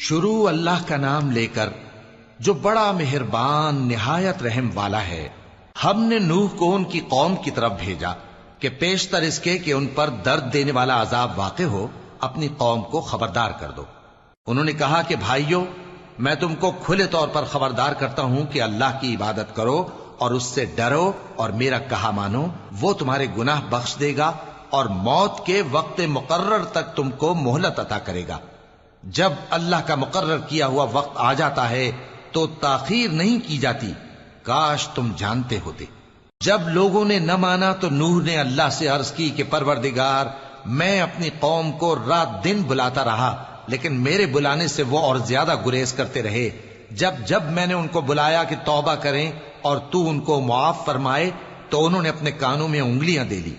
شروع اللہ کا نام لے کر جو بڑا مہربان نہایت رحم والا ہے۔ ہم نے نوح کو ان کی قوم کی طرف بھیجا کہ پیشتر اس کے کہ ان پر درد دینے والا عذاب واقع ہو اپنی قوم کو خبردار کر دو۔ انہوں نے کہا کہ بھائیو، میں تم کو کھلے طور پر خبردار کرتا ہوں کہ اللہ کی عبادت کرو اور اس سے ڈرو اور میرا کہا مانو، وہ تمہارے گناہ بخش دے گا اور موت کے وقت مقرر تک تم کو مہلت عطا کرے گا۔ جب اللہ کا مقرر کیا ہوا وقت آ جاتا ہے تو تاخیر نہیں کی جاتی، کاش تم جانتے ہوتے۔ جب لوگوں نے نہ مانا تو نوح نے اللہ سے عرض کی کہ پروردگار، میں اپنی قوم کو رات دن بلاتا رہا لیکن میرے بلانے سے وہ اور زیادہ گریز کرتے رہے۔ جب میں نے ان کو بلایا کہ توبہ کریں اور تو ان کو معاف فرمائے تو انہوں نے اپنے کانوں میں انگلیاں دے لی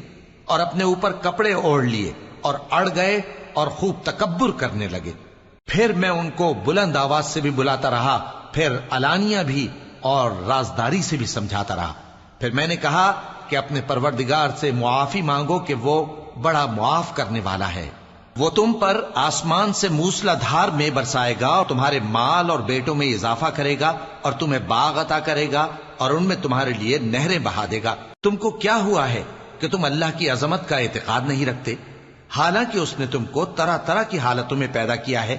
اور اپنے اوپر کپڑے اوڑھ لیے اور اڑ گئے اور خوب تکبر کرنے لگے۔ پھر میں ان کو بلند آواز سے بھی بلاتا رہا، پھر علانیہ بھی اور رازداری سے بھی سمجھاتا رہا۔ پھر میں نے کہا کہ اپنے پروردگار سے معافی مانگو کہ وہ بڑا معاف کرنے والا ہے۔ وہ تم پر آسمان سے موسلا دھار میں برسائے گا اور تمہارے مال اور بیٹوں میں اضافہ کرے گا اور تمہیں باغ عطا کرے گا اور ان میں تمہارے لیے نہریں بہا دے گا۔ تم کو کیا ہوا ہے کہ تم اللہ کی عظمت کا اعتقاد نہیں رکھتے، حالانکہ اس نے تم کو طرح طرح کی حالتوں میں پیدا کیا ہے؟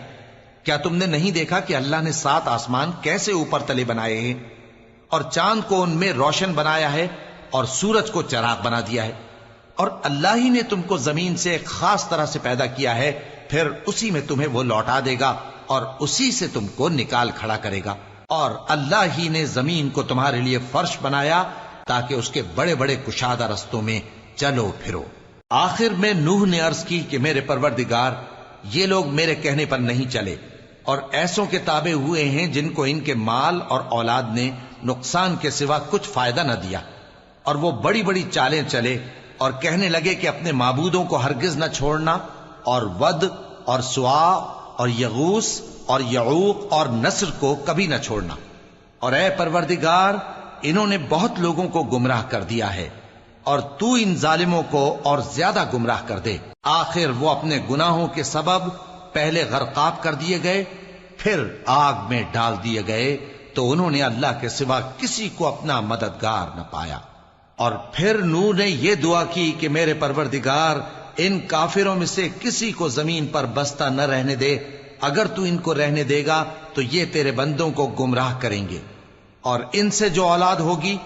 کیا تم نے نہیں دیکھا کہ اللہ نے 7 آسمان کیسے اوپر تلے بنائے ہیں اور چاند کو ان میں روشن بنایا ہے اور سورج کو چراغ بنا دیا ہے؟ اور اللہ ہی نے تم کو زمین سے ایک خاص طرح سے پیدا کیا ہے، پھر اسی میں تمہیں وہ لوٹا دے گا اور اسی سے تم کو نکال کھڑا کرے گا۔ اور اللہ ہی نے زمین کو تمہارے لیے فرش بنایا تاکہ اس کے بڑے بڑے کشادہ رستوں میں چلو پھرو۔ آخر میں نوح نے عرض کی کہ میرے پروردگار، یہ لوگ میرے کہنے پر نہیں چلے اور ایسوں کے تابع ہوئے ہیں جن کو ان کے مال اور اولاد نے نقصان کے سوا کچھ فائدہ نہ دیا، اور وہ بڑی بڑی چالیں چلے اور کہنے لگے کہ اپنے معبودوں کو ہرگز نہ چھوڑنا، اور ود اور سوا اور یغوث اور یعوق اور نصر کو کبھی نہ چھوڑنا۔ اور اے پروردگار، انہوں نے بہت لوگوں کو گمراہ کر دیا ہے، اور تو ان ظالموں کو اور زیادہ گمراہ کر دے۔ آخر وہ اپنے گناہوں کے سبب پہلے غرقاب کر دیے گئے، پھر آگ میں ڈال دیے گئے، تو انہوں نے اللہ کے سوا کسی کو اپنا مددگار نہ پایا۔ اور پھر نوح نے یہ دعا کی کہ میرے پروردگار، ان کافروں میں سے کسی کو زمین پر بستہ نہ رہنے دے، اگر تو ان کو رہنے دے گا تو یہ تیرے بندوں کو گمراہ کریں گے، اور ان سے جو اولاد ہوگی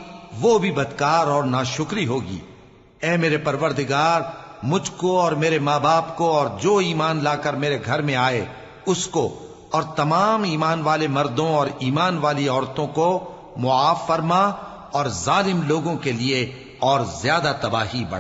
وہ بھی بدکار اور ناشکری ہوگی۔ اے میرے پروردگار، مجھ کو اور میرے ماں باپ کو اور جو ایمان لا کر میرے گھر میں آئے اس کو اور تمام ایمان والے مردوں اور ایمان والی عورتوں کو معاف فرما، اور ظالم لوگوں کے لیے اور زیادہ تباہی بڑھا۔